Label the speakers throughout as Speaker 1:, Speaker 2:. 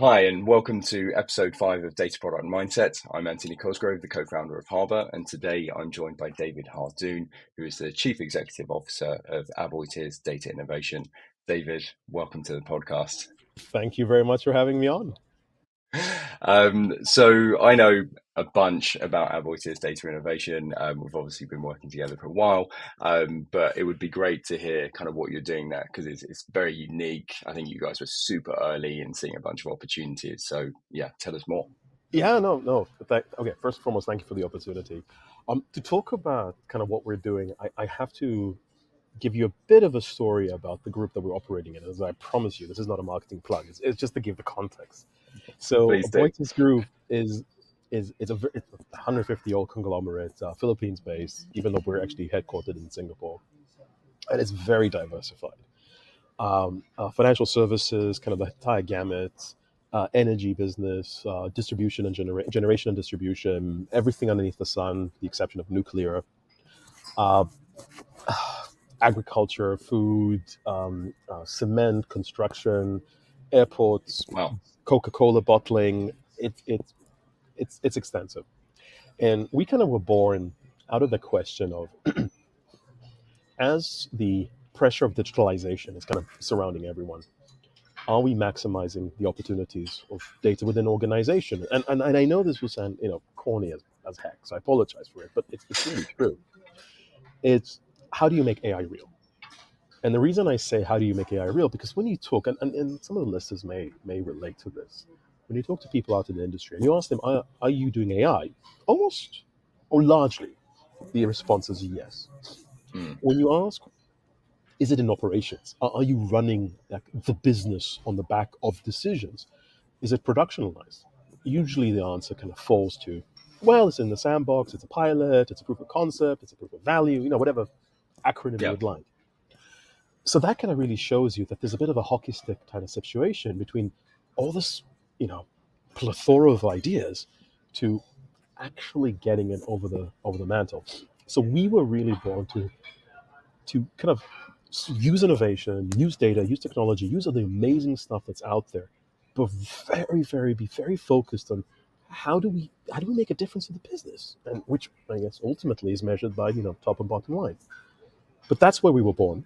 Speaker 1: Hi, and welcome to episode 5 of Data Product Mindset. I'm Anthony Cosgrove, the co-founder of Harbr, and today I'm joined by David Hardoon, who is the Chief Executive Officer of Aboitiz Data Innovation. David, welcome to the podcast.
Speaker 2: Thank you very much for having me on.
Speaker 1: So I know a bunch about Aboitiz Data Innovation. We've obviously been working together for a while, but it would be great to hear kind of what you're doing there because it's very unique. I think you guys were super early in seeing a bunch of opportunities. So yeah, tell us more.
Speaker 2: Yeah, no. Okay, first and foremost, thank you for the opportunity. To talk about kind of what we're doing, I have to give you a bit of a story about the group that we're operating in. As I promise you, this is not a marketing plug. It's just to give the context. So,
Speaker 1: Please do.
Speaker 2: Aboitiz Group it's a 150-year-old conglomerate, Philippines based, even though we're actually headquartered in Singapore, and it's very diversified. Financial services, kind of the entire gamut, energy business, distribution and generation and distribution, everything underneath the sun, the exception of nuclear, uh, agriculture, food, cement, construction, airports,
Speaker 1: Wow.
Speaker 2: Coca-Cola bottling. It's extensive, and we kind of were born out of the question of as the pressure of digitalization is kind of surrounding everyone, are we maximizing the opportunities of data within organization? And I know this will sound corny as heck, so I apologize for it, but it's really true. It's how do you make AI real? And the reason I say how do you make AI real, because when you talk, and some of the listeners may relate to this, when you talk to people out in the industry and you ask them, are you doing AI? Almost or largely, the response is yes.
Speaker 1: Mm.
Speaker 2: When you ask, is it in operations? Are you running like the business on the back of decisions? Is it productionalized? Usually the answer kind of falls to, well, it's in the sandbox, it's a pilot, it's a proof of concept, it's a proof of value, whatever acronym you
Speaker 1: Yeah.
Speaker 2: would like. So that kind of really shows you that there's a bit of a hockey stick kind of situation between all this, you know, plethora of ideas to actually getting it over the mantle. So we were really born to kind of use innovation, use data, use technology, use all the amazing stuff that's out there, but be very focused on how do we make a difference in the business, and which I guess ultimately is measured by top and bottom line. But that's where we were born,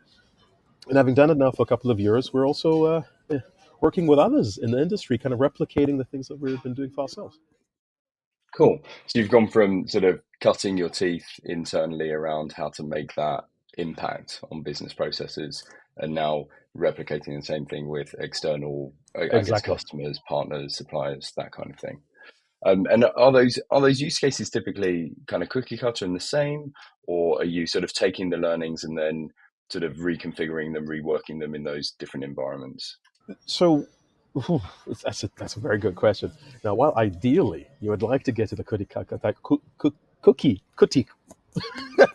Speaker 2: and having done it now for a couple of years, we're also working with others in the industry, kind of replicating the things that we've been doing for ourselves.
Speaker 1: Cool. So you've gone from sort of cutting your teeth internally around how to make that impact on business processes and now replicating the same thing with external, I guess,
Speaker 2: Exactly.
Speaker 1: customers, partners, suppliers, that kind of thing. And are those use cases typically kind of cookie cutter and the same, or are you sort of taking the learnings and then sort of reconfiguring them, reworking them in those different environments?
Speaker 2: So that's a very good question. Now, while ideally you would like to get to the cookie cookie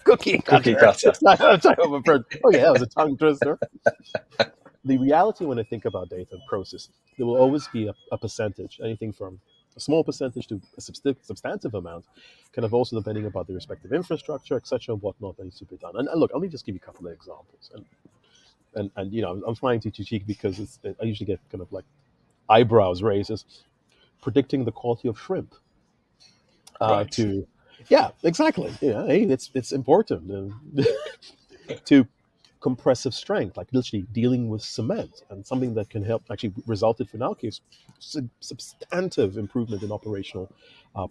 Speaker 1: Cookie
Speaker 2: cutter
Speaker 1: cutter.
Speaker 2: type of approach. Oh yeah, that was a tongue twister. The reality when I think about data and process, there will always be a percentage, anything from a small percentage to a substantive amount, kind of also depending about the respective infrastructure, etc., whatnot that needs to be done. And look, let me just give you a couple of examples. And I'm trying to cheek because I usually get kind of like eyebrows raises predicting the quality of shrimp.
Speaker 1: Right.
Speaker 2: To Yeah, exactly. Yeah, hey, it's important to compressive strength, like literally dealing with cement, and something that can help actually resulted in our case substantive improvement in operational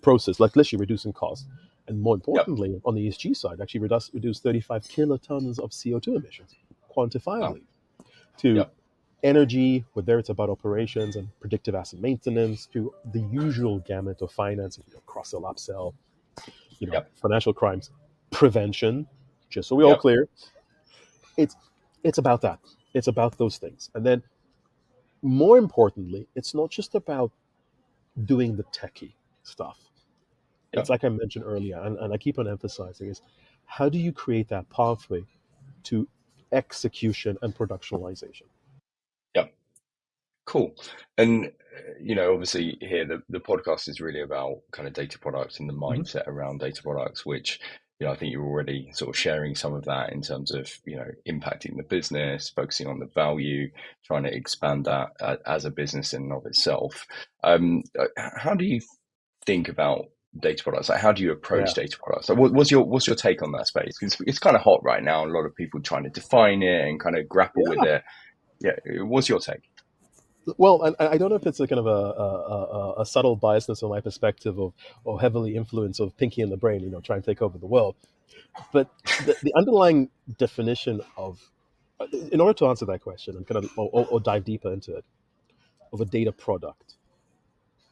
Speaker 2: process, like literally reducing costs, and more
Speaker 1: Yep.
Speaker 2: importantly, on the ESG side, actually reduce 35 kilotons of CO2 emissions
Speaker 1: Wow.
Speaker 2: quantifiably. To
Speaker 1: Yep.
Speaker 2: energy, whether it's about operations and predictive asset maintenance, to the usual gamut of finance, cross-sell, upsell,
Speaker 1: Yep.
Speaker 2: financial crimes prevention. Just so we all
Speaker 1: Yep.
Speaker 2: clear, it's it's about that. It's about those things, and then more importantly, it's not just about doing the techie stuff. It's
Speaker 1: Yep.
Speaker 2: like I mentioned earlier, and I keep on emphasizing is how do you create that pathway to execution and productionalization?
Speaker 1: Yep. Cool. And obviously here the podcast is really about kind of data products and the
Speaker 2: Hmm.
Speaker 1: mindset around data products, which I think you're already sort of sharing some of that in terms of, impacting the business, focusing on the value, trying to expand that as a business in and of itself. How do you think about data products? Like, how do you approach
Speaker 2: Yeah.
Speaker 1: data products? Like, what's your take on that space? It's kind of hot right now. A lot of people trying to define it and kind of grapple with
Speaker 2: Yeah.
Speaker 1: it. Yeah, what's your take?
Speaker 2: Well, I don't know if it's a kind of a subtle biasness on my perspective of or heavily influence of Pinky in the Brain, trying to take over the world. But the underlying definition of, in order to answer that question and kind of or dive deeper into it, of a data product,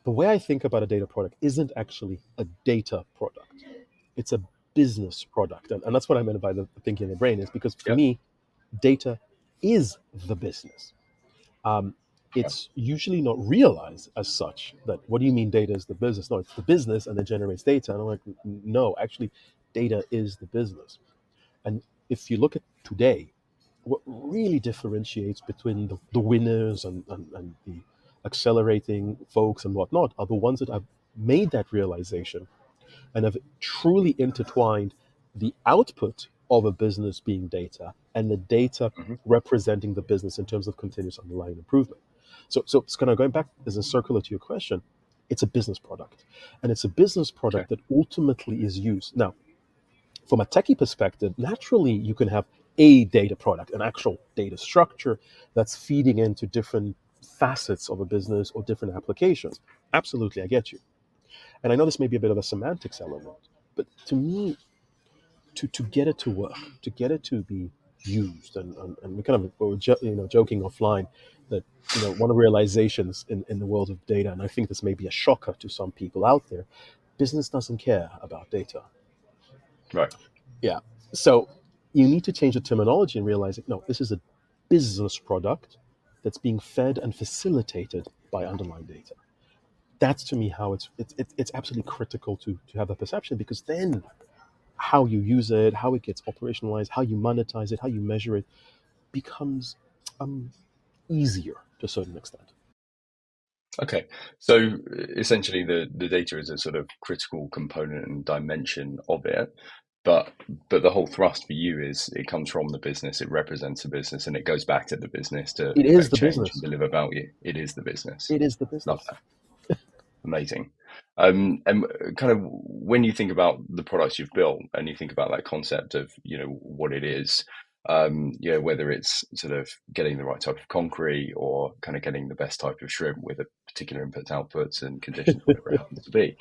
Speaker 2: the way I think about a data product isn't actually a data product. It's a business product, and that's what I meant by the Pinky in the Brain. Is because for
Speaker 1: Yeah.
Speaker 2: me, data is the business. um,
Speaker 1: Yeah.
Speaker 2: it's usually not realized as such that what do you mean data is the business? No, it's the business and it generates data. And I'm like, no, actually, data is the business. And if you look at today, what really differentiates between the winners and the accelerating folks and whatnot are the ones that have made that realization and have truly intertwined the output of a business being data and the data
Speaker 1: Hmm.
Speaker 2: representing the business in terms of continuous underlying improvement. So it's kind of going back as a circular to your question. It's a business product, and it's a business
Speaker 1: Okay.
Speaker 2: product that ultimately is used. Now, from a techie perspective, naturally you can have a data product, an actual data structure that's feeding into different facets of a business or different applications. Absolutely, I get you. And I know this may be a bit of a semantics element, but to me, to get it to work, to get it to be used, and we kind of were joking offline that one of the realizations in the world of data, and I think this may be a shocker to some people out there, business doesn't care about data.
Speaker 1: Right.
Speaker 2: Yeah, so you need to change the terminology and realize that no, this is a business product that's being fed and facilitated by underlying data. That's to me how it's absolutely critical to have that perception, because then how you use it, how it gets operationalized, how you monetize it, how you measure it becomes um, easier to a certain extent.
Speaker 1: Okay. So essentially, the data is a sort of critical component and dimension of it. But the whole thrust for you is it comes from the business, it represents the business, and it goes back to the business to
Speaker 2: It is
Speaker 1: effect
Speaker 2: the
Speaker 1: change and
Speaker 2: business.
Speaker 1: deliver value. It is the business.
Speaker 2: It is the
Speaker 1: Love
Speaker 2: business.
Speaker 1: that. Amazing. And kind of when you think about the products you've built and you think about that concept of, what it is, whether it's sort of getting the right type of concrete or kind of getting the best type of shrimp with a particular inputs, outputs and conditions, whatever it happens to be,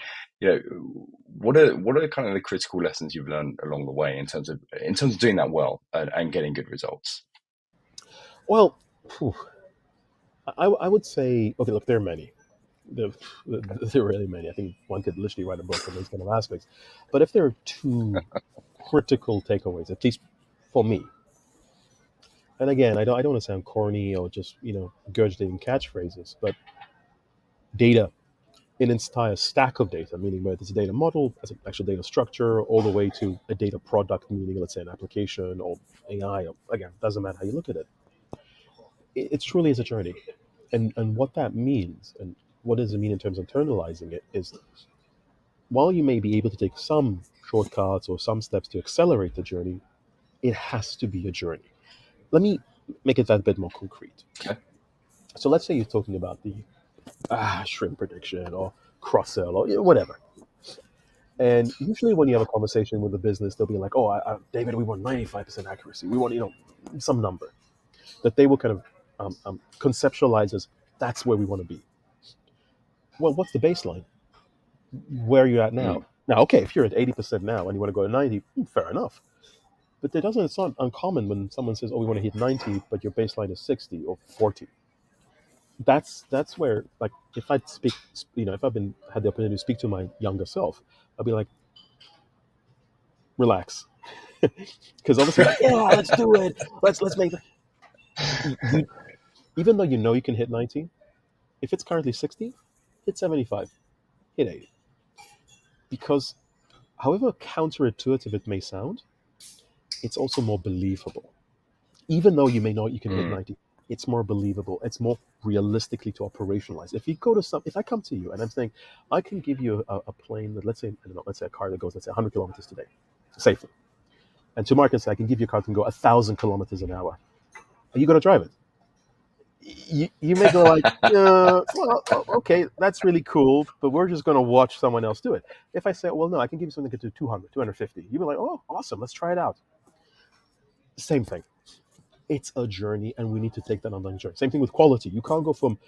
Speaker 1: what are kind of the critical lessons you've learned along the way in terms of doing that well and getting good results?
Speaker 2: Well, phew, I would say, okay, look, there are many. There, there are really many. I think one could literally write a book on those kind of aspects. But if there are two critical takeaways, at least for me, and again, I don't want to sound corny or just, regurgitating catchphrases, but data in its entire stack of data, meaning whether it's a data model, as an actual data structure, all the way to a data product, meaning let's say an application or AI, or, again, doesn't matter how you look at it. It truly is a journey. And what that means, and what does it mean in terms of internalizing it, is while you may be able to take some shortcuts or some steps to accelerate the journey, it has to be a journey. Let me make it that bit more concrete.
Speaker 1: Okay.
Speaker 2: So let's say you're talking about the shrimp prediction or cross sell or whatever. And usually, when you have a conversation with a business, they'll be like, "Oh, David, we want 95% accuracy. We want, some number that they will kind of conceptualize as that's where we want to be." Well, what's the baseline? Where are you at now?
Speaker 1: Mm,
Speaker 2: Now, okay, if you're at 80% now and you want to go to 90, fair enough. But it's not uncommon when someone says, "Oh, we want to hit 90, but your baseline is 60 or 40." That's where, like, if I speak, if I've been had the opportunity to speak to my younger self, I'll be like, "Relax," because obviously, like, yeah, let's do it. Let's make you. Even though you can hit 90, if it's currently 60, hit 75, hit 80, because however counterintuitive it may sound, it's also more believable. Even though you may know you can hit
Speaker 1: mm,
Speaker 2: 90, it's more believable. It's more realistically to operationalize. If I come to you and I'm saying, I can give you a plane that, let's say, I don't know, let's say a car that goes, let's say 100 kilometers today. safely. And tomorrow I can say, I can give you a car that can go 1,000 kilometers an hour. Are you going to drive it? You may go like, well, okay, that's really cool, but we're just going to watch someone else do it. If I say, well, no, I can give you something that can do 200, 250, you'll be like, oh, awesome, let's try it out. Same thing. It's a journey, and we need to take that on the journey. Same thing with quality. You can't go from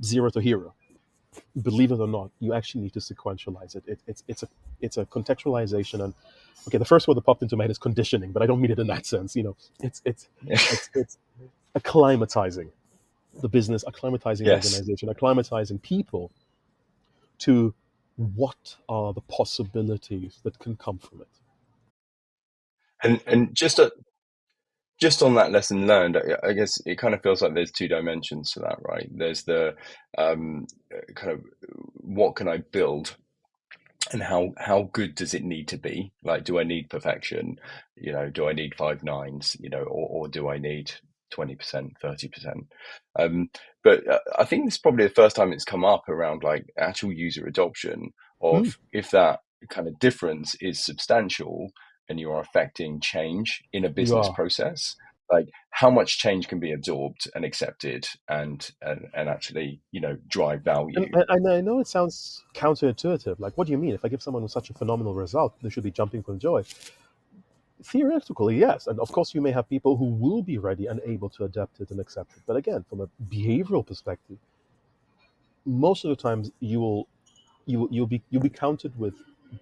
Speaker 2: zero to hero. Believe it or not, you actually need to sequentialize it. It's a contextualization. And okay, the first word that popped into my head is conditioning, but I don't mean it in that sense. It's acclimatizing the business, acclimatizing the
Speaker 1: Yes.
Speaker 2: organization, acclimatizing people to what are the possibilities that can come from it.
Speaker 1: And just on that lesson learned, I guess it kind of feels like there's two dimensions to that, right? There's the kind of what can I build, and how good does it need to be? Like, do I need perfection? Do I need 5 nines? Or do I need 20%, 30%? But I think this is probably the first time it's come up around like actual user adoption
Speaker 2: Mm,
Speaker 1: of if that kind of difference is substantial and you are affecting change in a
Speaker 2: you
Speaker 1: business
Speaker 2: are.
Speaker 1: process. Like how much change can be absorbed and accepted and actually drive
Speaker 2: And,
Speaker 1: value.
Speaker 2: and I know it sounds counterintuitive. Like, what do you mean? If I give someone such a phenomenal result, they should be jumping for joy. Theoretically, yes. And of course, you may have people who will be ready and able to adapt it and accept it. But again, from a behavioral perspective, most of the times you'll be counted with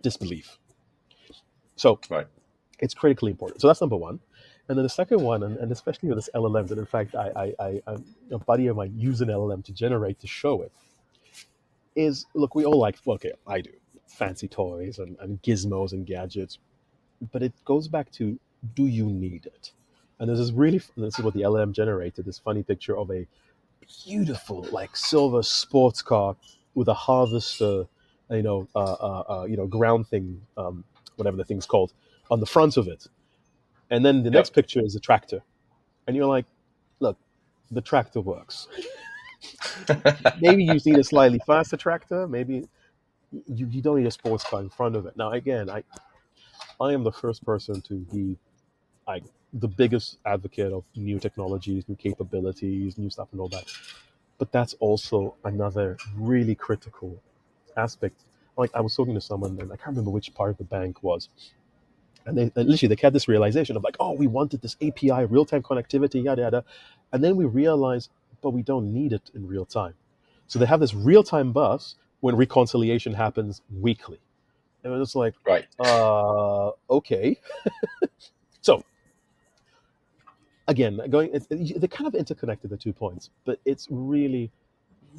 Speaker 2: disbelief. So
Speaker 1: Right.
Speaker 2: it's critically important. So that's number one. And then the second one, and especially with this LLMs, and in fact, a buddy of mine used an LLM to show it, is look, we all like, well, okay, I do, fancy toys and gizmos and gadgets, but it goes back to, do you need it? And this is what the LLM generated, this funny picture of a beautiful, like, silver sports car with a harvester, ground thing, whatever the thing's called, on the front of it. And then the next
Speaker 1: Yep.
Speaker 2: picture is a tractor. And you're like, look, the tractor works. Maybe you need a slightly faster tractor. Maybe you don't need a sports car in front of it. Now, again, I am the first person to be like the biggest advocate of new technologies, new capabilities, new stuff, and all that. But that's also another really critical aspect. Like, I was talking to someone, and I can't remember which part of the bank was, and literally they had this realization of like, oh, we wanted this API, real time connectivity, yada yada, and then we realized, but we don't need it in real time. So they have this real time bus when reconciliation happens weekly, and it's like,
Speaker 1: Right.
Speaker 2: okay. So again, they're kind of interconnected, the 2 points, but it's really,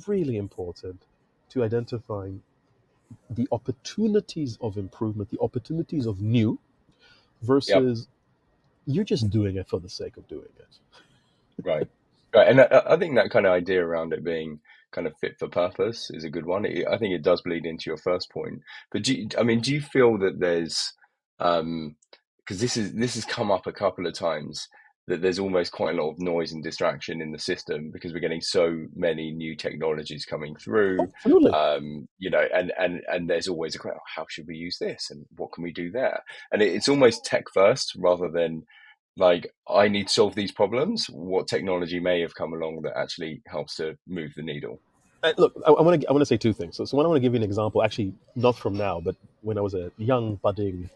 Speaker 2: really important to identify the opportunities of improvement, the opportunities of new,
Speaker 1: Yep.
Speaker 2: versus you're just doing it for the sake of doing it.
Speaker 1: Right. Right. And I think that kind of idea around it being kind of fit for purpose is a good one. I think it does bleed into your first point. But do you feel that there's, because this has come up a couple of times, that there's almost quite a lot of noise and distraction in the system because we're getting so many new technologies coming through,
Speaker 2: Absolutely.
Speaker 1: and there's always a question, how should we use this and what can we do there? And it's almost tech first rather than like I need to solve these problems. What technology may have come along that actually helps to move the needle?
Speaker 2: Look, I want to say two things. So I want to give you an example, actually, not from now, but when I was a young budding,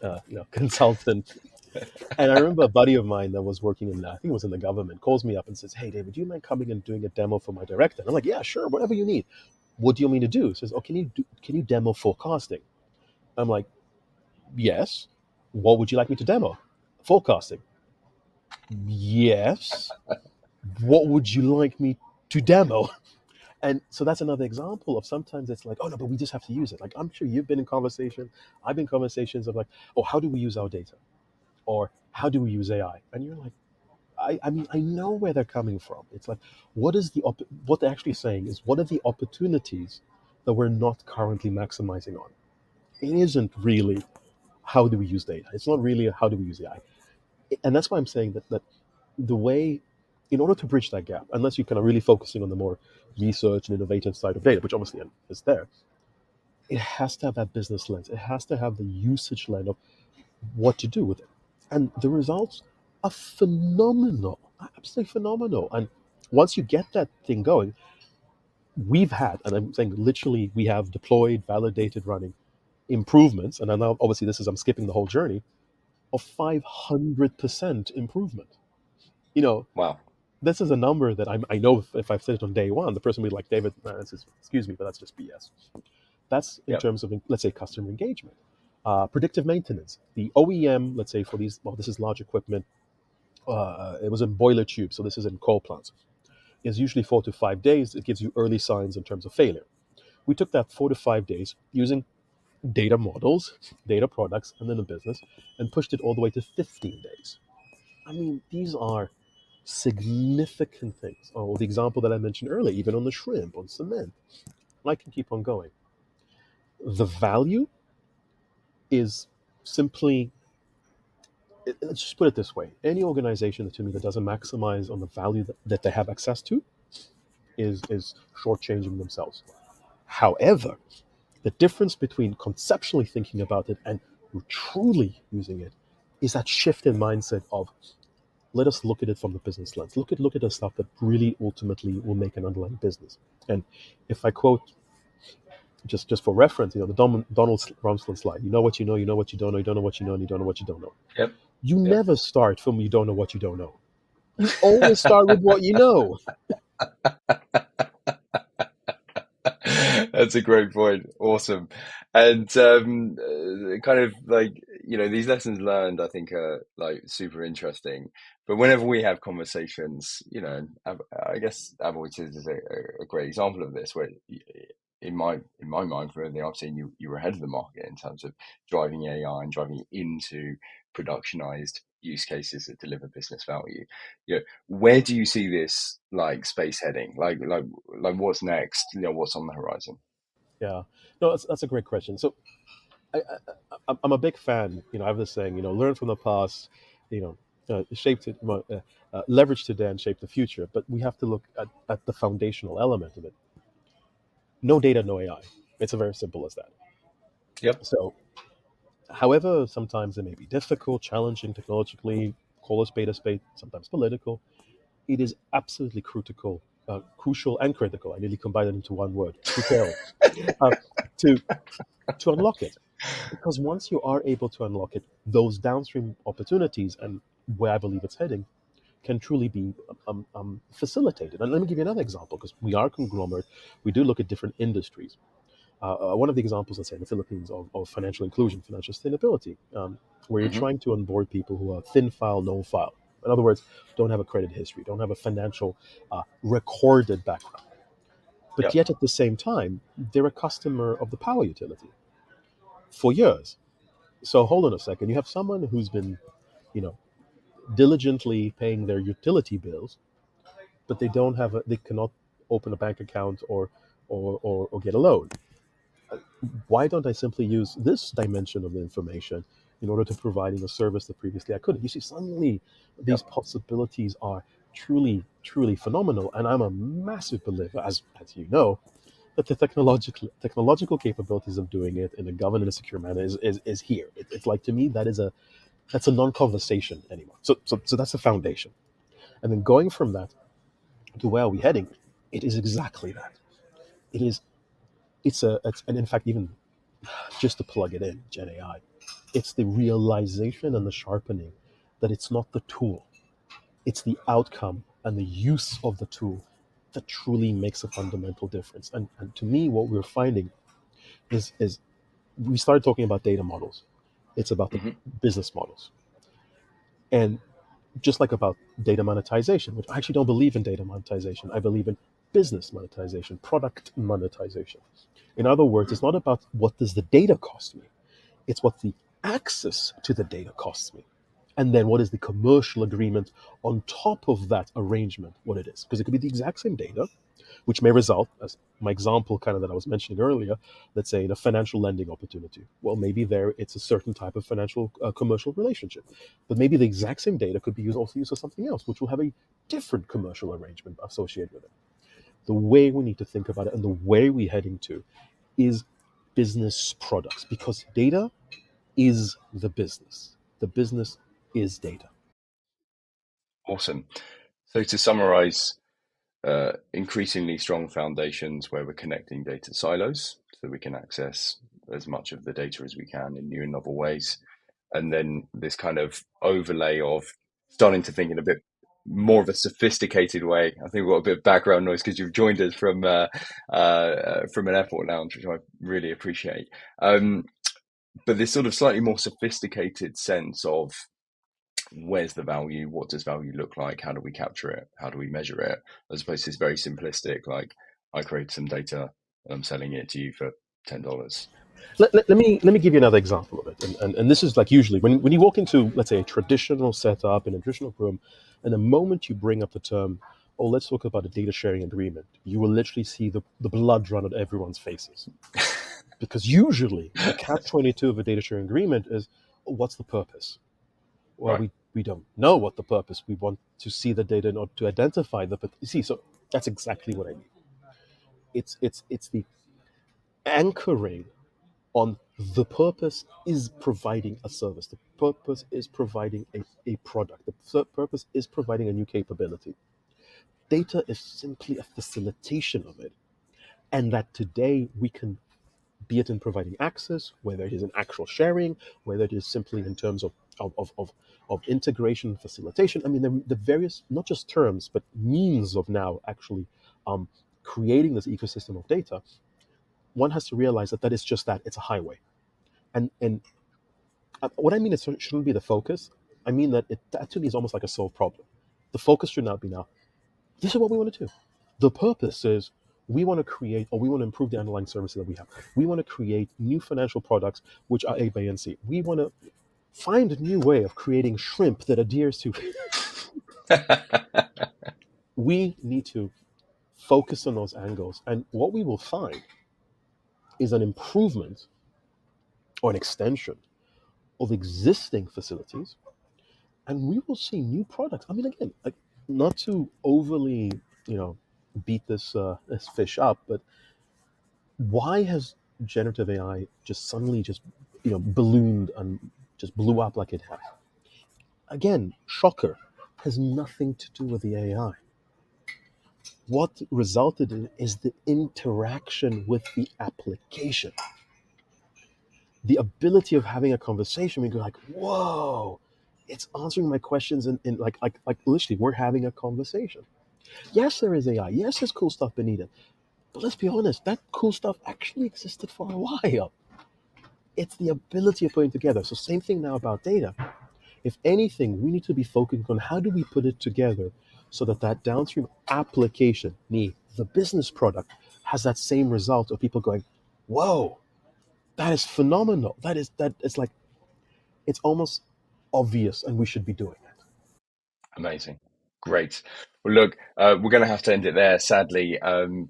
Speaker 2: consultant. And I remember a buddy of mine that was working in, I think it was in the government, calls me up and says, "Hey, David, do you mind coming and doing a demo for my director?" And I'm like, "Yeah, sure, whatever you need." "What do you want me to do?" He says, "Oh, can you demo forecasting?" I'm like, "Yes." "What would you like me to demo?" "Forecasting." "Yes." "What would you like me to demo?" And so that's another example of, sometimes it's like, oh no, but we just have to use it. Like, I'm sure you've been in conversation, I've been in conversations of like, oh, how do we use our data? Or how do we use AI? And you're like, I mean, I know where they're coming from. It's like, what they're actually saying is, what are the opportunities that we're not currently maximizing on? It isn't really how do we use data. It's not really how do we use AI. And that's why I'm saying that the way, in order to bridge that gap, unless you're kind of really focusing on the more research and innovative side of data, which obviously is there, it has to have that business lens. It has to have the usage lens of, what to do with it. And the results are phenomenal, absolutely phenomenal. And once you get that thing going, we've had, and I'm saying literally, we have deployed, validated, running improvements. And I know, obviously, I'm skipping the whole journey of 500% improvement. You know,
Speaker 1: Wow.
Speaker 2: this is a number that I know if I've said it on day one, the person will be like, David, excuse me, but that's just BS. That's in
Speaker 1: Yep.
Speaker 2: terms of, let's say, customer engagement. Predictive maintenance. The OEM, let's say, for these, well, this is large equipment. It was in boiler tube, so this is in coal plants. Is usually 4 to 5 days. It gives you early signs in terms of failure. We took that 4 to 5 days using data models, data products, and then a business, and pushed it all the way to 15 days. I mean, these are significant things. Oh, the example that I mentioned earlier, even on the shrimp, on cement, I can keep on going. The value is simply, let's just put it this way: any organization to me that doesn't maximize on the value that they have access to is shortchanging themselves. However, the difference between conceptually thinking about it and truly using it is that shift in mindset of, let us look at it from the business lens. Look at the stuff that really ultimately will make an underlying business. And if I quote, just for reference, the Donald Rumsfeld slide: you know what you know, you know what you don't know, you don't know what you know, and you don't know what you don't know.
Speaker 1: Yep.
Speaker 2: You
Speaker 1: Yep.
Speaker 2: never start from you don't know what you don't know. You always start with what you know.
Speaker 1: That's a great point. Awesome. And kind of like, these lessons learned, I think are like super interesting. But whenever we have conversations, I guess Aboitiz is a great example of this, where in my mind, from everything I've seen, you were ahead of the market in terms of driving AI and driving it into productionized use cases that deliver business value. Where do you see this like space heading? Like what's next? What's on the horizon?
Speaker 2: Yeah, no, that's a great question. So I'm a big fan. I have this saying, learn from the past, shape to leverage today and shape the future. But we have to look at the foundational element of it. No data, no AI. It's a very simple as that.
Speaker 1: Yep.
Speaker 2: So, however, sometimes it may be difficult, challenging technologically, call a spade, sometimes political. It is absolutely crucial and critical. I nearly combined it into one word: crucial, uh, to unlock it. Because once you are able to unlock it, those downstream opportunities, and where I believe it's heading, can truly be facilitated. And let me give you another example, because we are a conglomerate. We do look at different industries. One of the examples, let's say, in the Philippines, of financial inclusion, financial sustainability, where you're
Speaker 1: Hmm.
Speaker 2: trying to onboard people who are thin file, no file. In other words, don't have a credit history, don't have a financial recorded background. But
Speaker 1: Yep.
Speaker 2: yet at the same time, they're a customer of the power utility for years. So hold on a second. You have someone who's been, you know, diligently paying their utility bills, but they cannot open a bank account or get a loan. Why don't I simply use this dimension of the information in order to providing a service that previously I couldn't? You see, suddenly these
Speaker 1: Yep.
Speaker 2: possibilities are truly, truly phenomenal. And I'm a massive believer, as you know, that the technological capabilities of doing it in a governed and secure manner is here. It's like, to me, that's a non-conversation anymore. So that's the foundation. And then going from that to where are we heading? It is exactly that. It is. And in fact, even just to plug it in, Gen AI, it's the realization and the sharpening that it's not the tool, it's the outcome and the use of the tool that truly makes a fundamental difference. And to me, what we're finding is we started talking about data models. It's about the
Speaker 1: Hmm.
Speaker 2: business models. And just like about data monetization, which I actually don't believe in data monetization, I believe in business monetization, product monetization. In other words, it's not about what does the data cost me, it's what the access to the data costs me. And then what is the commercial agreement on top of that arrangement, what it is. Because it could be the exact same data, which may result, as my example kind of that I was mentioning earlier, let's say in a financial lending opportunity. Well, maybe there it's a certain type of financial commercial relationship, but maybe the exact same data could be used for something else, which will have a different commercial arrangement associated with it. The way we need to think about it and the way we're heading to is business products, because data is the business. The business is data.
Speaker 1: Awesome. So to summarize, increasingly strong foundations where we're connecting data silos so we can access as much of the data as we can in new and novel ways. And then this kind of overlay of starting to think in a bit more of a sophisticated way. I think we've got a bit of background noise because you've joined us from an airport lounge, which I really appreciate. But this sort of slightly more sophisticated sense of where's the value, what does value look like, how do we capture it, how do we measure it, as opposed to this very simplistic, like I create some data and I'm selling it to you for $10.
Speaker 2: Let me give you another example of it. And this is like usually when you walk into, let's say, a traditional setup in a traditional room, and the moment you bring up the term, oh, let's talk about a data sharing agreement, you will literally see the blood run on everyone's faces. Because usually the catch 22 of a data sharing agreement is, oh, what's the purpose? Well,
Speaker 1: Right.
Speaker 2: we don't know what the purpose. We want to see the data in order to identify the. You see, so that's exactly what I mean. It's the anchoring on the purpose is providing a service. The purpose is providing a product. The purpose is providing a new capability. Data is simply a facilitation of it. And that today we can, be it in providing access, whether it is in actual sharing, whether it is simply in terms of integration and facilitation. I mean, the various, not just terms, but means of now actually um, creating this ecosystem of data, one has to realize that that is just that. It's a highway. And what I mean, it shouldn't be the focus. I mean that it actually is almost like a solved problem. The focus should not be now, this is what we want to do. The purpose is we want to create, or we want to improve the underlying services that we have. We want to create new financial products which are A, B, and C. We want to find a new way of creating shrimp that adheres to. We need to focus on those angles. And what we will find is an improvement or an extension of existing facilities. And we will see new products. I mean, again, like, not to overly, you know, beat this fish up, but why has generative AI just suddenly just ballooned and just blew up like it has? Again, shocker, has nothing to do with the AI. What resulted in is the interaction with the application, the ability of having a conversation. We go like, whoa, it's answering my questions, in like literally we're having a conversation. Yes, there is AI. Yes, there's cool stuff beneath it. But let's be honest, that cool stuff actually existed for a while. It's the ability of putting together. So same thing now about data. If anything, we need to be focusing on how do we put it together so that that downstream application, me, the business product, has that same result of people going, whoa, that is phenomenal. That it's like, it's almost obvious and we should be doing it.
Speaker 1: Amazing. Great. Well, look, we're going to have to end it there, sadly.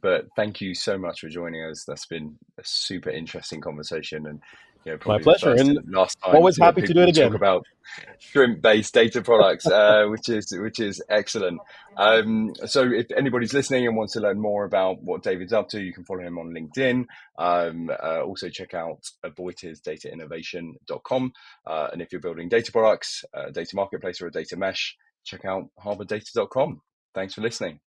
Speaker 1: But thank you so much for joining us. That's been a super interesting conversation, and
Speaker 2: My
Speaker 1: probably the
Speaker 2: pleasure.
Speaker 1: first
Speaker 2: And
Speaker 1: and last time
Speaker 2: always
Speaker 1: to hear
Speaker 2: happy to do it
Speaker 1: people talk
Speaker 2: again.
Speaker 1: about shrimp-based data products, which is excellent. So, if anybody's listening and wants to learn more about what David's up to, you can follow him on LinkedIn. Also, check out aboitizdatainnovation.com. And if you're building data products, a data marketplace, or a data mesh, check out harbrdata.com. Thanks for listening.